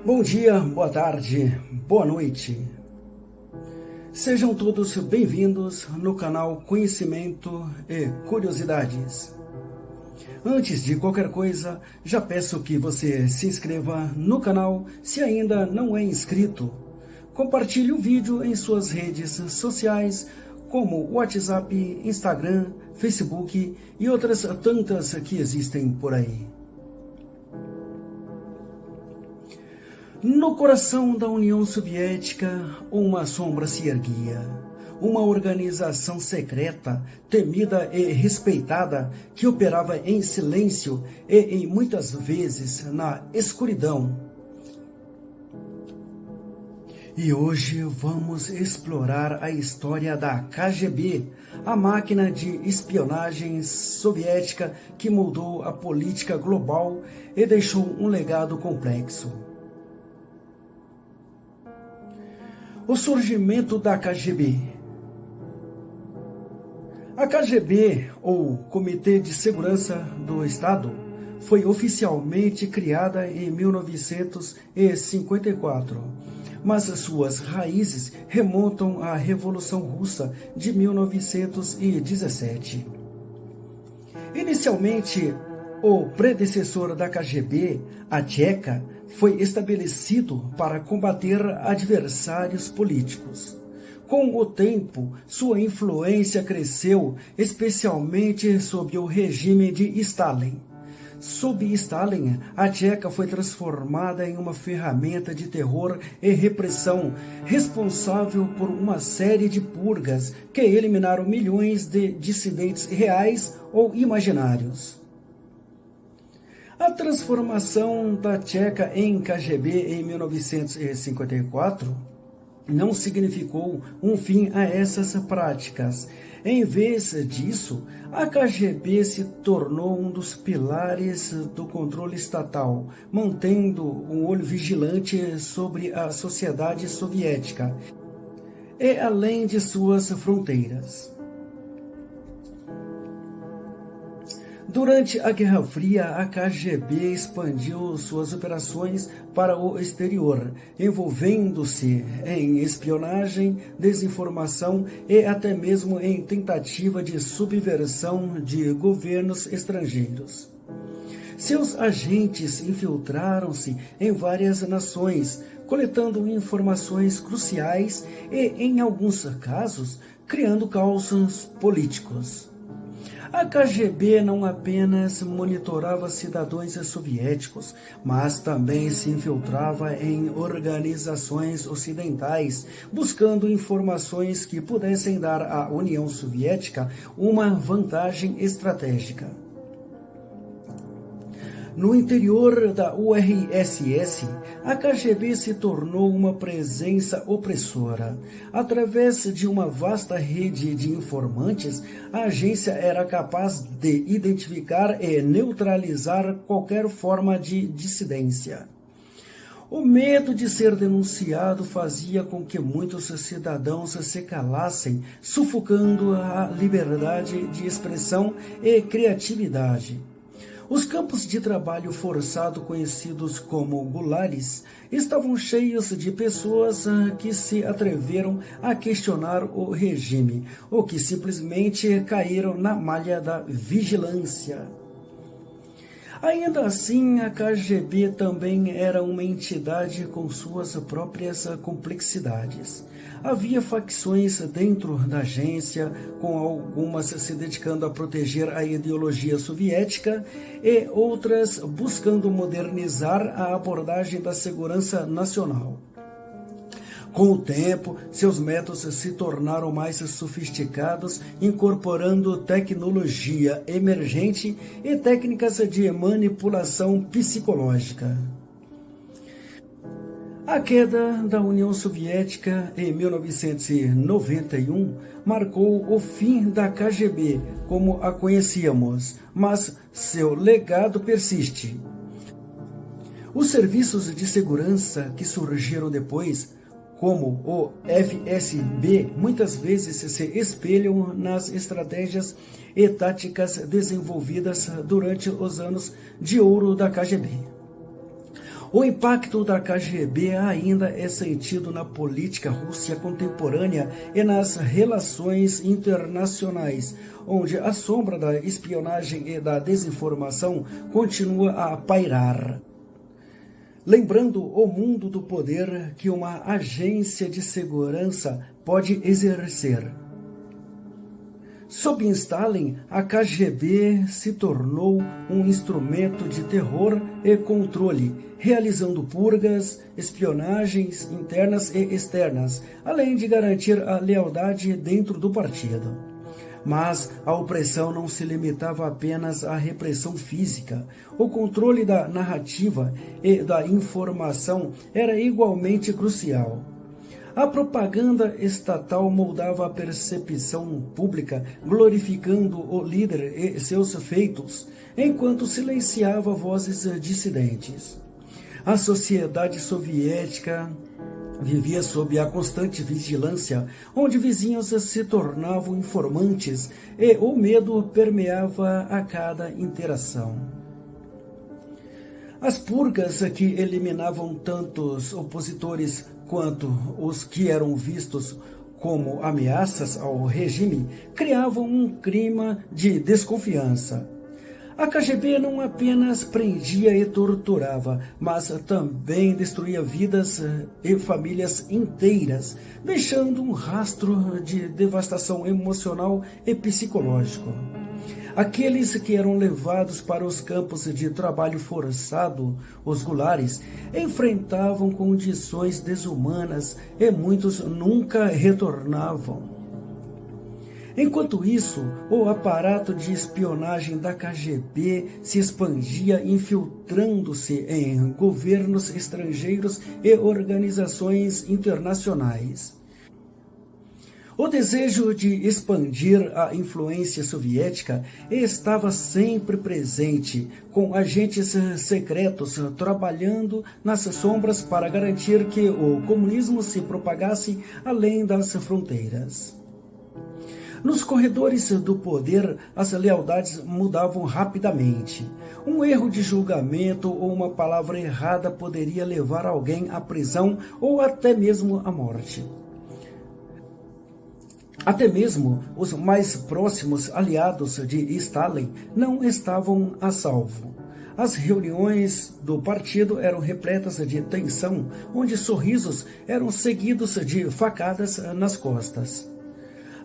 Bom dia, boa tarde, boa noite. Sejam todos bem-vindos no canal Conhecimento e Curiosidades. Antes de qualquer coisa, já peço que você se inscreva no canal se ainda não é inscrito. Compartilhe o vídeo em suas redes sociais, como WhatsApp, Instagram, Facebook e outras tantas que existem por aí. No coração da União Soviética, uma sombra se erguia. Uma organização secreta, temida e respeitada, que operava em silêncio e, muitas vezes, na escuridão. E hoje vamos explorar a história da KGB, a máquina de espionagem soviética que moldou a política global e deixou um legado complexo. O surgimento da KGB. A KGB, ou Comitê de Segurança do Estado, foi oficialmente criada em 1954, mas suas raízes remontam à Revolução Russa de 1917. Inicialmente, o predecessor da KGB, a Tcheca, foi estabelecido para combater adversários políticos. Com o tempo, sua influência cresceu, especialmente sob o regime de Stalin. Sob Stalin, a Tcheca foi transformada em uma ferramenta de terror e repressão, responsável por uma série de purgas que eliminaram milhões de dissidentes reais ou imaginários. A transformação da Tcheca em KGB em 1954 não significou um fim a essas práticas. Em vez disso, a KGB se tornou um dos pilares do controle estatal, mantendo um olho vigilante sobre a sociedade soviética e além de suas fronteiras. Durante a Guerra Fria, a KGB expandiu suas operações para o exterior, envolvendo-se em espionagem, desinformação e até mesmo em tentativa de subversão de governos estrangeiros. Seus agentes infiltraram-se em várias nações, coletando informações cruciais e, em alguns casos, criando caos políticos. A KGB não apenas monitorava cidadãos soviéticos, mas também se infiltrava em organizações ocidentais, buscando informações que pudessem dar à União Soviética uma vantagem estratégica. No interior da URSS, a KGB se tornou uma presença opressora. Através de uma vasta rede de informantes, a agência era capaz de identificar e neutralizar qualquer forma de dissidência. O medo de ser denunciado fazia com que muitos cidadãos se calassem, sufocando a liberdade de expressão e criatividade. Os campos de trabalho forçado, conhecidos como gulags, estavam cheios de pessoas que se atreveram a questionar o regime, ou que simplesmente caíram na malha da vigilância. Ainda assim, a KGB também era uma entidade com suas próprias complexidades. Havia facções dentro da agência, com algumas se dedicando a proteger a ideologia soviética e outras buscando modernizar a abordagem da segurança nacional. Com o tempo, seus métodos se tornaram mais sofisticados, incorporando tecnologia emergente e técnicas de manipulação psicológica. A queda da União Soviética em 1991 marcou o fim da KGB como a conhecíamos, mas seu legado persiste. Os serviços de segurança que surgiram depois, como o FSB, muitas vezes se espelham nas estratégias e táticas desenvolvidas durante os anos de ouro da KGB. O impacto da KGB ainda é sentido na política russa contemporânea e nas relações internacionais, onde a sombra da espionagem e da desinformação continua a pairar. Lembrando o mundo do poder que uma agência de segurança pode exercer. Sob Stalin, a KGB se tornou um instrumento de terror e controle, realizando purgas, espionagens internas e externas, além de garantir a lealdade dentro do partido. Mas a opressão não se limitava apenas à repressão física. O controle da narrativa e da informação era igualmente crucial. A propaganda estatal moldava a percepção pública, glorificando o líder e seus feitos, enquanto silenciava vozes dissidentes. A sociedade soviética vivia sob a constante vigilância, onde vizinhos se tornavam informantes e o medo permeava a cada interação. As purgas que eliminavam tantos opositores quanto os que eram vistos como ameaças ao regime criavam um clima de desconfiança. A KGB não apenas prendia e torturava, mas também destruía vidas e famílias inteiras, deixando um rastro de devastação emocional e psicológico. Aqueles que eram levados para os campos de trabalho forçado, os gulares, enfrentavam condições desumanas e muitos nunca retornavam. Enquanto isso, o aparato de espionagem da KGB se expandia, infiltrando-se em governos estrangeiros e organizações internacionais. O desejo de expandir a influência soviética estava sempre presente, com agentes secretos trabalhando nas sombras para garantir que o comunismo se propagasse além das fronteiras. Nos corredores do poder, as lealdades mudavam rapidamente. Um erro de julgamento ou uma palavra errada poderia levar alguém à prisão ou até mesmo à morte. Até mesmo os mais próximos aliados de Stalin não estavam a salvo. As reuniões do partido eram repletas de tensão, onde sorrisos eram seguidos de facadas nas costas.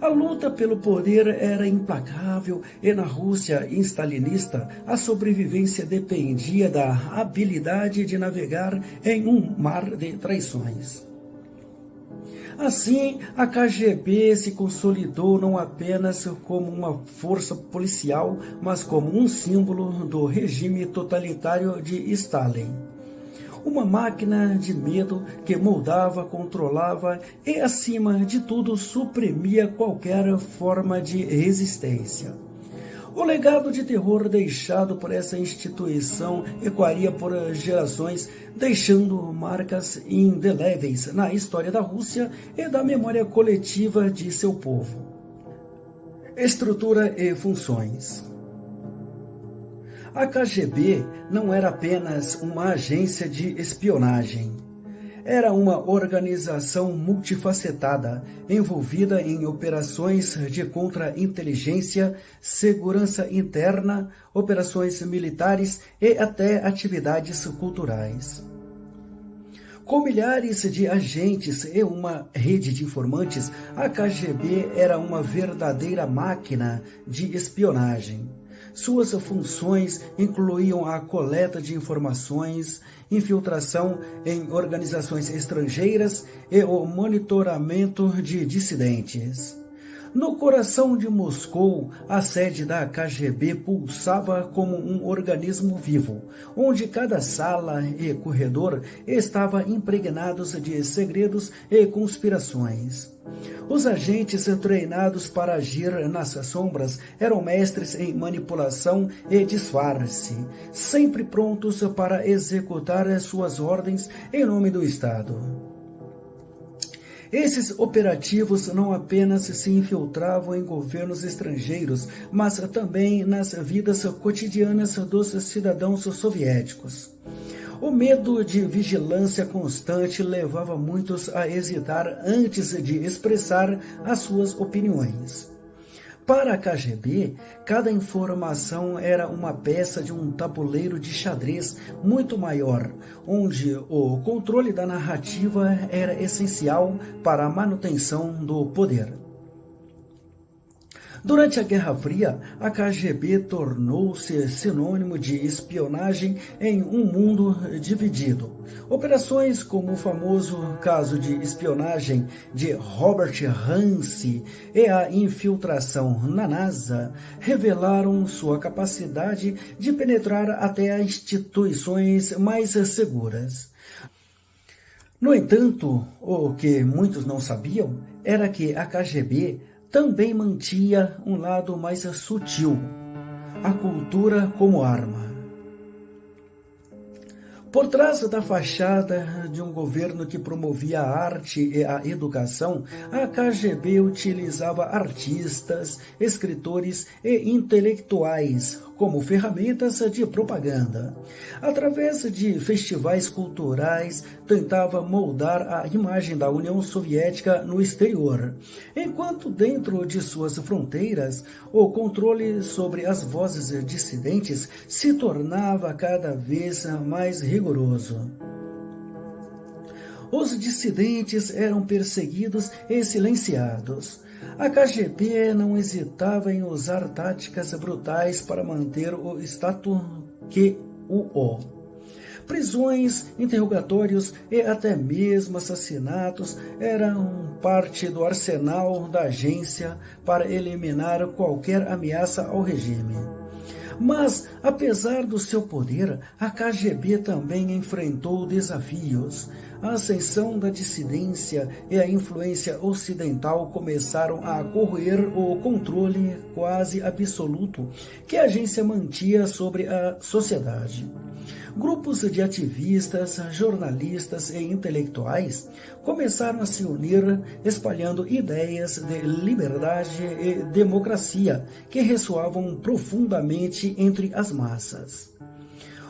A luta pelo poder era implacável e na Rússia stalinista a sobrevivência dependia da habilidade de navegar em um mar de traições. Assim, a KGB se consolidou não apenas como uma força policial, mas como um símbolo do regime totalitário de Stalin. Uma máquina de medo que moldava, controlava e, acima de tudo, suprimia qualquer forma de resistência. O legado de terror deixado por essa instituição ecoaria por gerações, deixando marcas indeléveis na história da Rússia e da memória coletiva de seu povo. Estrutura e funções. A KGB não era apenas uma agência de espionagem. Era uma organização multifacetada, envolvida em operações de contra-inteligência, segurança interna, operações militares e até atividades culturais. Com milhares de agentes e uma rede de informantes, a KGB era uma verdadeira máquina de espionagem. Suas funções incluíam a coleta de informações, infiltração em organizações estrangeiras e o monitoramento de dissidentes. No coração de Moscou, a sede da KGB pulsava como um organismo vivo, onde cada sala e corredor estava impregnados de segredos e conspirações. Os agentes treinados para agir nas sombras eram mestres em manipulação e disfarce, sempre prontos para executar suas ordens em nome do Estado. Esses operativos não apenas se infiltravam em governos estrangeiros, mas também nas vidas cotidianas dos cidadãos soviéticos. O medo de vigilância constante levava muitos a hesitar antes de expressar as suas opiniões. Para a KGB, cada informação era uma peça de um tabuleiro de xadrez muito maior, onde o controle da narrativa era essencial para a manutenção do poder. Durante a Guerra Fria, a KGB tornou-se sinônimo de espionagem em um mundo dividido. Operações como o famoso caso de espionagem de Robert Hansse e a infiltração na NASA revelaram sua capacidade de penetrar até instituições mais seguras. No entanto, o que muitos não sabiam era que a KGB também mantinha um lado mais sutil, a cultura como arma. Por trás da fachada de um governo que promovia a arte e a educação, a KGB utilizava artistas, escritores e intelectuais como ferramentas de propaganda. Através de festivais culturais, tentava moldar a imagem da União Soviética no exterior, enquanto dentro de suas fronteiras, o controle sobre as vozes dissidentes se tornava cada vez mais rigoroso. Os dissidentes eram perseguidos e silenciados. A KGB não hesitava em usar táticas brutais para manter o status quo. Prisões, interrogatórios e até mesmo assassinatos eram parte do arsenal da agência para eliminar qualquer ameaça ao regime. Mas, apesar do seu poder, a KGB também enfrentou desafios. A ascensão da dissidência e a influência ocidental começaram a corroer o controle quase absoluto que a agência mantinha sobre a sociedade. Grupos de ativistas, jornalistas e intelectuais começaram a se unir, espalhando ideias de liberdade e democracia que ressoavam profundamente entre as massas.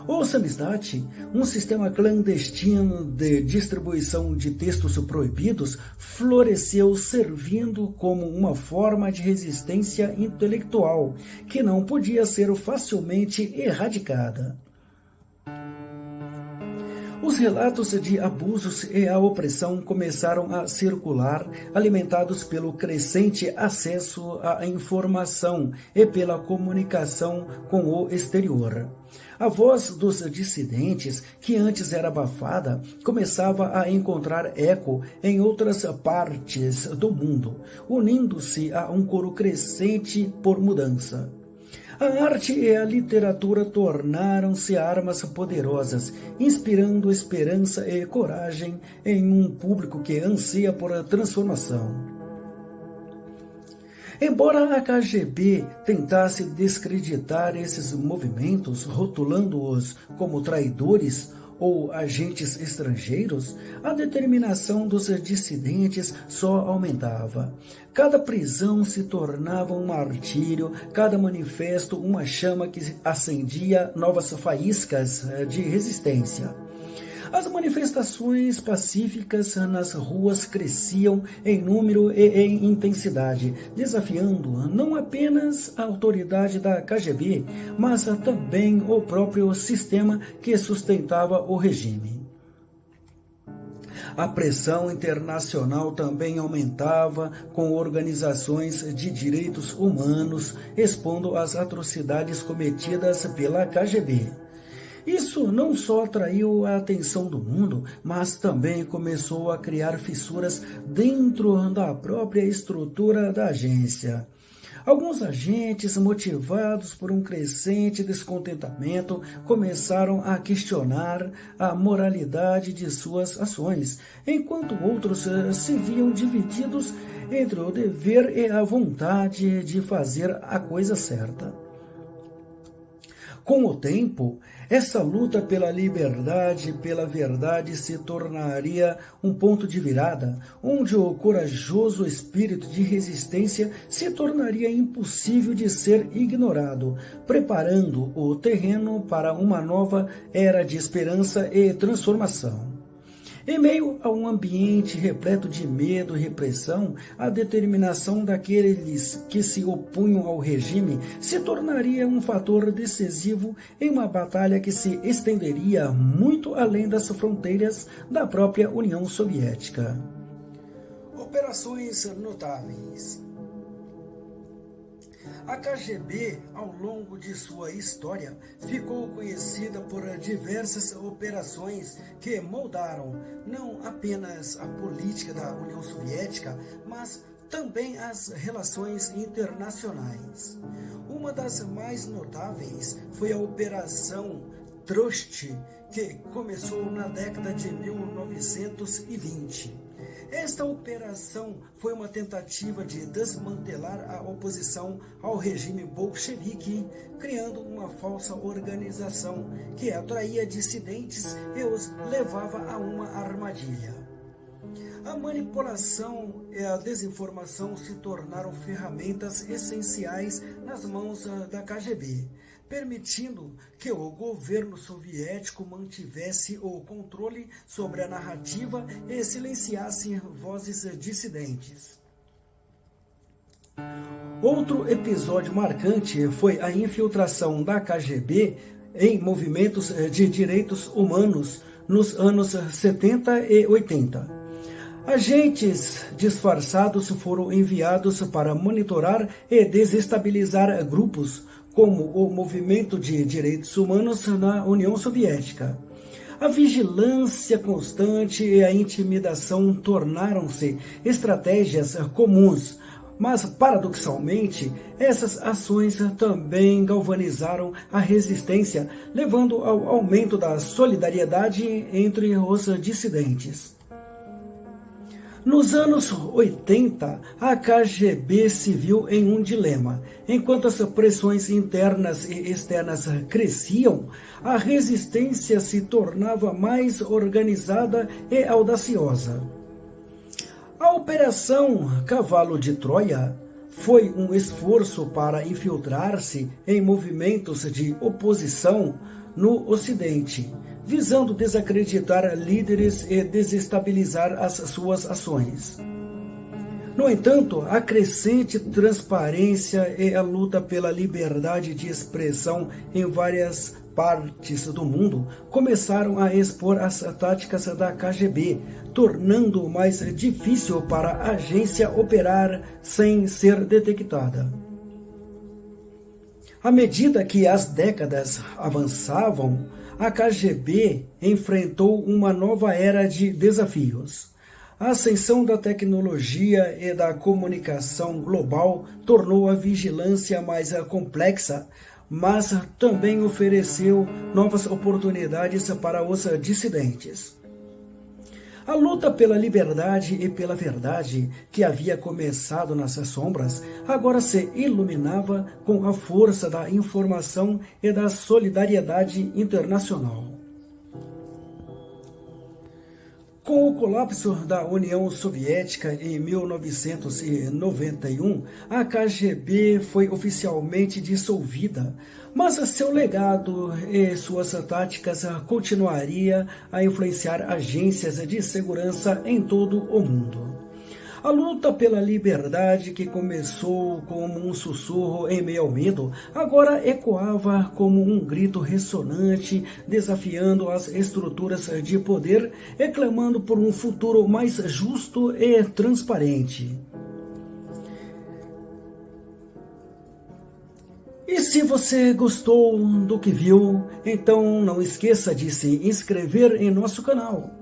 O samizdat, um sistema clandestino de distribuição de textos proibidos, floresceu servindo como uma forma de resistência intelectual que não podia ser facilmente erradicada. Os relatos de abusos e a opressão começaram a circular, alimentados pelo crescente acesso à informação e pela comunicação com o exterior. A voz dos dissidentes, que antes era abafada, começava a encontrar eco em outras partes do mundo, unindo-se a um coro crescente por mudança. A arte e a literatura tornaram-se armas poderosas, inspirando esperança e coragem em um público que anseia por transformação. Embora a KGB tentasse descreditar esses movimentos, rotulando-os como traidores ou agentes estrangeiros, a determinação dos dissidentes só aumentava. Cada prisão se tornava um martírio, cada manifesto uma chama que acendia novas faíscas de resistência. As manifestações pacíficas nas ruas cresciam em número e em intensidade, desafiando não apenas a autoridade da KGB, mas também o próprio sistema que sustentava o regime. A pressão internacional também aumentava, com organizações de direitos humanos expondo as atrocidades cometidas pela KGB. Isso não só atraiu a atenção do mundo, mas também começou a criar fissuras dentro da própria estrutura da agência. Alguns agentes, motivados por um crescente descontentamento, começaram a questionar a moralidade de suas ações, enquanto outros se viam divididos entre o dever e a vontade de fazer a coisa certa. Com o tempo, essa luta pela liberdade e pela verdade se tornaria um ponto de virada, onde o corajoso espírito de resistência se tornaria impossível de ser ignorado, preparando o terreno para uma nova era de esperança e transformação. Em meio a um ambiente repleto de medo e repressão, a determinação daqueles que se opunham ao regime se tornaria um fator decisivo em uma batalha que se estenderia muito além das fronteiras da própria União Soviética. Operações notáveis. A KGB, ao longo de sua história, ficou conhecida por diversas operações que moldaram não apenas a política da União Soviética, mas também as relações internacionais. Uma das mais notáveis foi a Operação Trotsky, que começou na década de 1920. Esta operação foi uma tentativa de desmantelar a oposição ao regime bolchevique, criando uma falsa organização que atraía dissidentes e os levava a uma armadilha. A manipulação e a desinformação se tornaram ferramentas essenciais nas mãos da KGB, permitindo que o governo soviético mantivesse o controle sobre a narrativa e silenciasse vozes dissidentes. Outro episódio marcante foi a infiltração da KGB em movimentos de direitos humanos nos anos 70 e 80. Agentes disfarçados foram enviados para monitorar e desestabilizar grupos como o Movimento de Direitos Humanos na União Soviética. A vigilância constante e a intimidação tornaram-se estratégias comuns, mas, paradoxalmente, essas ações também galvanizaram a resistência, levando ao aumento da solidariedade entre os dissidentes. Nos anos 80, a KGB se viu em um dilema. Enquanto as pressões internas e externas cresciam, a resistência se tornava mais organizada e audaciosa. A Operação Cavalo de Troia foi um esforço para infiltrar-se em movimentos de oposição no Ocidente, visando desacreditar líderes e desestabilizar as suas ações. No entanto, a crescente transparência e a luta pela liberdade de expressão em várias partes do mundo começaram a expor as táticas da KGB, tornando mais difícil para a agência operar sem ser detectada. À medida que as décadas avançavam, a KGB enfrentou uma nova era de desafios. A ascensão da tecnologia e da comunicação global tornou a vigilância mais complexa, mas também ofereceu novas oportunidades para os dissidentes. A luta pela liberdade e pela verdade, que havia começado nas sombras, agora se iluminava com a força da informação e da solidariedade internacional. Com o colapso da União Soviética em 1991, a KGB foi oficialmente dissolvida, mas seu legado e suas táticas continuaria a influenciar agências de segurança em todo o mundo. A luta pela liberdade, que começou como um sussurro em meio ao medo, agora ecoava como um grito ressonante, desafiando as estruturas de poder e clamando por um futuro mais justo e transparente. E se você gostou do que viu, então não esqueça de se inscrever em nosso canal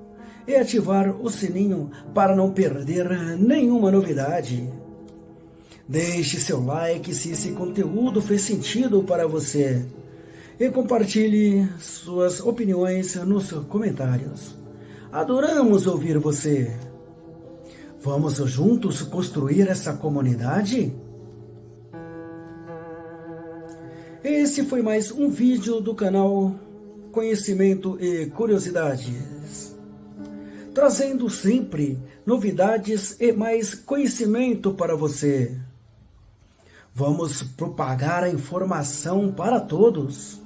e ativar o sininho para não perder nenhuma novidade. Deixe seu like se esse conteúdo fez sentido para você e compartilhe suas opiniões nos comentários. Adoramos ouvir você. Vamos juntos construir essa comunidade? Esse foi mais um vídeo do canal Conhecimento e Curiosidades, trazendo sempre novidades e mais conhecimento para você. Vamos propagar a informação para todos.